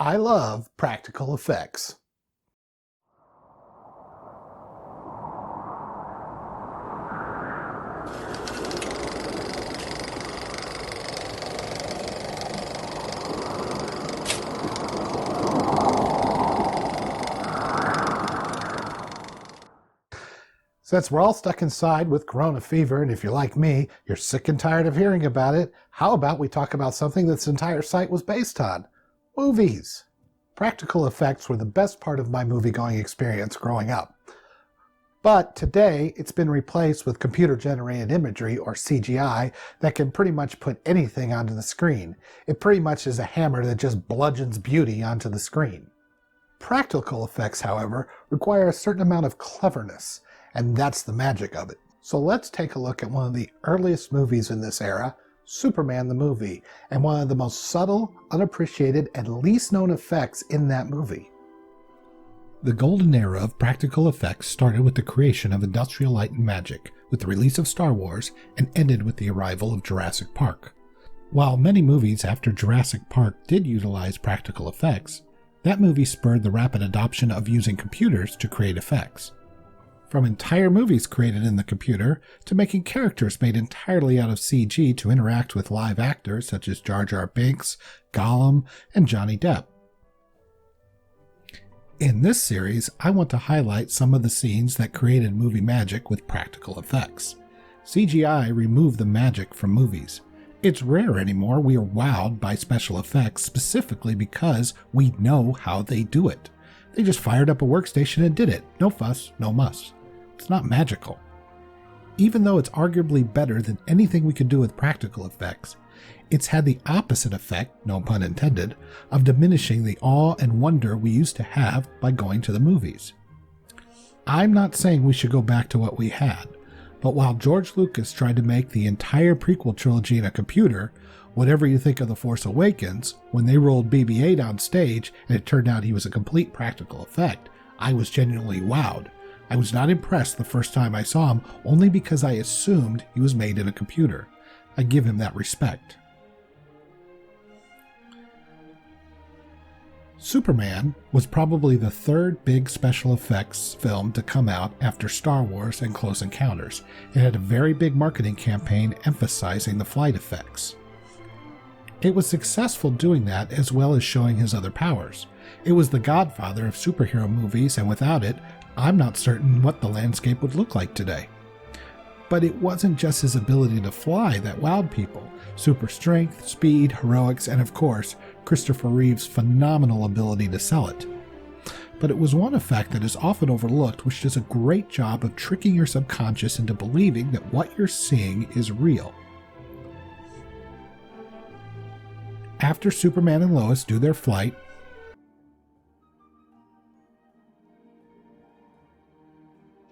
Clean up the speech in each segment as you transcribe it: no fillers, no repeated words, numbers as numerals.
I love practical effects. Since we're all stuck inside with corona fever, and if you're like me, you're sick and tired of hearing about it, how about we talk about something this entire site was based on? Movies. Practical effects were the best part of my movie-going experience growing up. But today, it's been replaced with computer-generated imagery, or CGI, that can pretty much put anything onto the screen. It pretty much is a hammer that just bludgeons beauty onto the screen. Practical effects, however, require a certain amount of cleverness, and that's the magic of it. So let's take a look at one of the earliest movies in this era, Superman the movie, and one of the most subtle, unappreciated, and least known effects in that movie. The golden era of practical effects started with the creation of Industrial Light and Magic, with the release of Star Wars, and ended with the arrival of Jurassic Park. While many movies after Jurassic Park did utilize practical effects, that movie spurred the rapid adoption of using computers to create effects. From entire movies created in the computer, to making characters made entirely out of CG to interact with live actors such as Jar Jar Binks, Gollum, and Johnny Depp. In this series, I want to highlight some of the scenes that created movie magic with practical effects. CGI removed the magic from movies. It's rare anymore we are wowed by special effects specifically because we know how they do it. They just fired up a workstation and did it. No fuss, no muss. It's not magical. Even though it's arguably better than anything we could do with practical effects, it's had the opposite effect, no pun intended, of diminishing the awe and wonder we used to have by going to the movies. I'm not saying we should go back to what we had, but while George Lucas tried to make the entire prequel trilogy in a computer, whatever you think of The Force Awakens, when they rolled BB-8 on stage and it turned out he was a complete practical effect, I was genuinely wowed. I was not impressed the first time I saw him only because I assumed he was made in a computer. I give him that respect. Superman was probably the third big special effects film to come out after Star Wars and Close Encounters. It had a very big marketing campaign emphasizing the flight effects. It was successful doing that as well as showing his other powers. It was the godfather of superhero movies, and without it, I'm not certain what the landscape would look like today. But it wasn't just his ability to fly that wowed people. Super strength, speed, heroics, and of course, Christopher Reeve's phenomenal ability to sell it. But it was one effect that is often overlooked, which does a great job of tricking your subconscious into believing that what you're seeing is real. After Superman and Lois do their flight,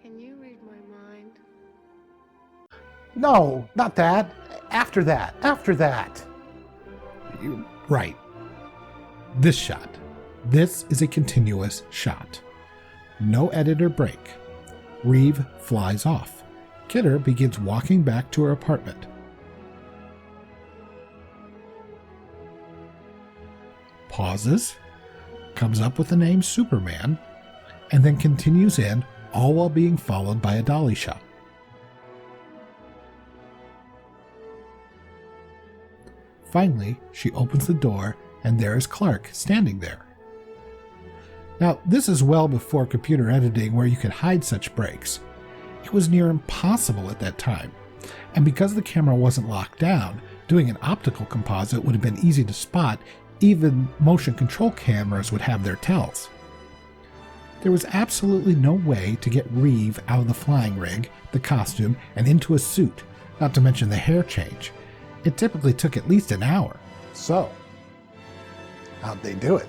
Can you read my mind? No, not that. After that. Right. This shot. This is a continuous shot. No edit or break. Reeve flies off. Kidder begins walking back to her apartment. Pauses, comes up with the name Superman, and then continues in, all while being followed by a dolly shot. Finally, she opens the door, and there is Clark standing there. Now, this is well before computer editing where you could hide such breaks. It was near impossible at that time, and because the camera wasn't locked down, doing an optical composite would have been easy to spot. Even motion control cameras would have their tells. There was absolutely no way to get Reeve out of the flying rig, the costume, and into a suit, not to mention the hair change. It typically took at least an hour. So, how'd they do it?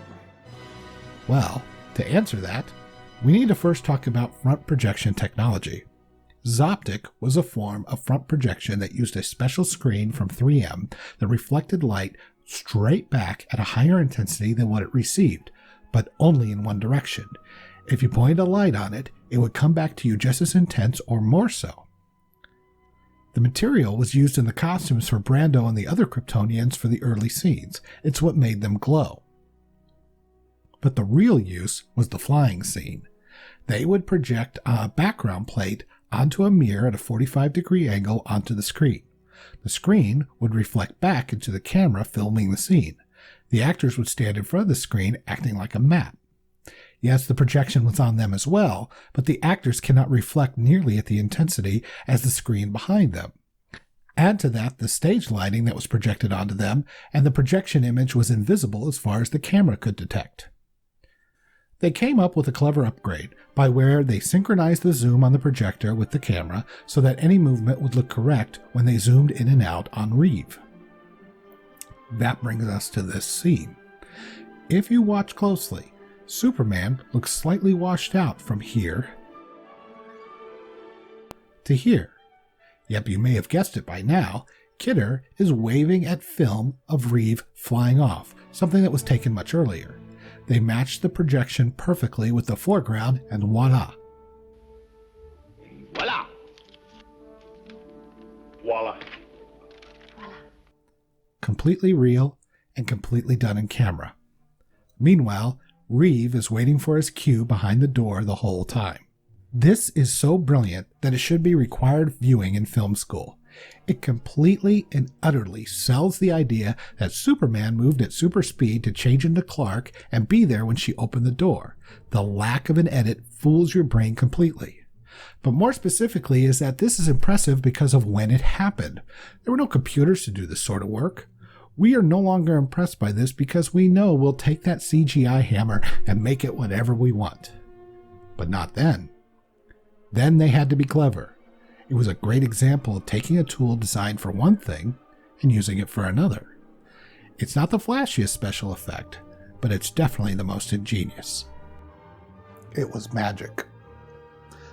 Well, to answer that, we need to first talk about front projection technology. Zoptic was a form of front projection that used a special screen from 3M that reflected light straight back at a higher intensity than what it received, but only in one direction. If you pointed a light on it, it would come back to you just as intense or more so. The material was used in the costumes for Brando and the other Kryptonians for the early scenes. It's what made them glow. But the real use was the flying scene. They would project a background plate onto a mirror at a 45-degree angle onto the screen. The screen would reflect back into the camera filming the scene. The actors would stand in front of the screen acting like a map. Yes, the projection was on them as well, but the actors cannot reflect nearly at the intensity as the screen behind them. Add to that the stage lighting that was projected onto them, and the projection image was invisible as far as the camera could detect. They came up with a clever upgrade by where they synchronized the zoom on the projector with the camera so that any movement would look correct when they zoomed in and out on Reeve. That brings us to this scene. If you watch closely, Superman looks slightly washed out from here to here. Yep, you may have guessed it by now. Kidder is waving at film of Reeve flying off, something that was taken much earlier. They matched the projection perfectly with the foreground, and voila. Voila! Voila. Completely real and completely done in camera. Meanwhile, Reeve is waiting for his cue behind the door the whole time. This is so brilliant that it should be required viewing in film school. It completely and utterly sells the idea that Superman moved at super speed to change into Clark and be there when she opened the door. The lack of an edit fools your brain completely. But more specifically is that this is impressive because of when it happened. There were no computers to do this sort of work. We are no longer impressed by this because we know we'll take that CGI hammer and make it whatever we want. But not then. Then they had to be clever. It was a great example of taking a tool designed for one thing and using it for another. It's not the flashiest special effect, but it's definitely the most ingenious. It was magic.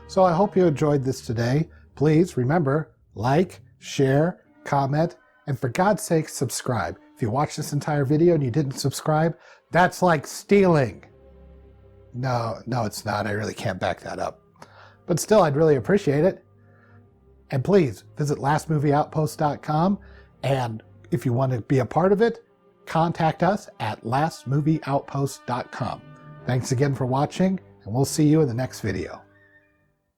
So I hope you enjoyed this today. Please remember, like, share, comment, and for God's sake, subscribe. If you watched this entire video and you didn't subscribe, that's like stealing. No, it's not. I really can't back that up. But still, I'd really appreciate it. And please visit lastmovieoutpost.com. And if you want to be a part of it, contact us at lastmovieoutpost.com. Thanks again for watching, and we'll see you in the next video.